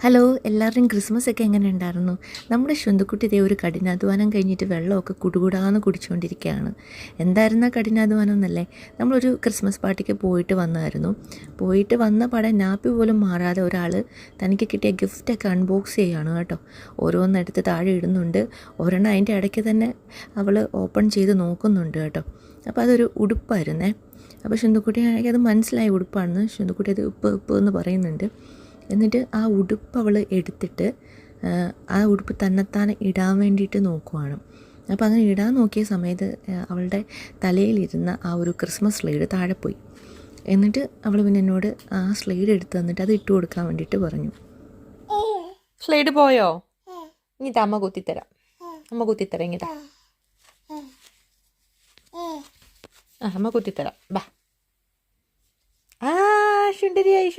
Hello, എല്ലാവരുടെയും Christmas ഒക്കെ എങ്ങനെ ഉണ്ടായിരുന്നു? നമ്മുടെ ശുന്തുക്കുട്ടി ഇതേ ഒരു കഠിനാധ്വാനം കഴിഞ്ഞിട്ട് വെള്ളമൊക്കെ കുടുകുടാന്ന് കുടിച്ചുകൊണ്ടിരിക്കുകയാണ്. എന്തായിരുന്നു ആ കഠിനാധ്വാനം എന്നല്ലേ? നമ്മളൊരു ക്രിസ്മസ് പാർട്ടിക്ക് പോയിട്ട് വന്നായിരുന്നു. പോയിട്ട് വന്ന പാടെ നാപ്പി പോലും മാറാതെ ഒരാൾ തനിക്ക് കിട്ടിയ ഗിഫ്റ്റൊക്കെ അൺബോക്സ് ചെയ്യുകയാണ് കേട്ടോ. ഓരോന്നെടുത്ത് താഴെ ഇടുന്നുണ്ട്. ഒരെണ്ണം അതിൻ്റെ ഇടയ്ക്ക് തന്നെ അവൾ ഓപ്പൺ ചെയ്ത് നോക്കുന്നുണ്ട് കേട്ടോ. അപ്പോൾ അതൊരു ഉടുപ്പായിരുന്നേ. അപ്പോൾ ശുന്തുക്കുട്ടിയാണെങ്കിൽ അത് മനസ്സിലായ ഉടുപ്പാണെന്ന്. ശുന്തുക്കുട്ടി അത് ഉപ്പ് എന്ന് പറയുന്നുണ്ട്. എന്നിട്ട് ആ ഉടുപ്പ് അവൾ എടുത്തിട്ട് ആ ഉടുപ്പ് തന്നെത്താനെ ഇടാൻ വേണ്ടിയിട്ട് നോക്കുവാണ്. അപ്പോൾ അങ്ങനെ ഇടാൻ നോക്കിയ സമയത്ത് അവളുടെ തലയിലിരുന്ന ആ ഒരു ക്രിസ്മസ് സ്ലൈഡ് താഴെ പോയി. എന്നിട്ട് അവൾ പിന്നെ എന്നോട് ആ സ്ലൈഡ് എടുത്ത് തന്നിട്ട് അത് ഇട്ട് കൊടുക്കാൻ വേണ്ടിയിട്ട് പറഞ്ഞു. സ്ലൈഡ് പോയോ? ഇങ്ങിതാ അമ്മ കുത്തിത്തരാം, അമ്മ കുത്തിത്തരാം. ഇങ്ങിതാ അമ്മ കുത്തിത്തരാം. ബാ. ശുണ്ടരിയായി.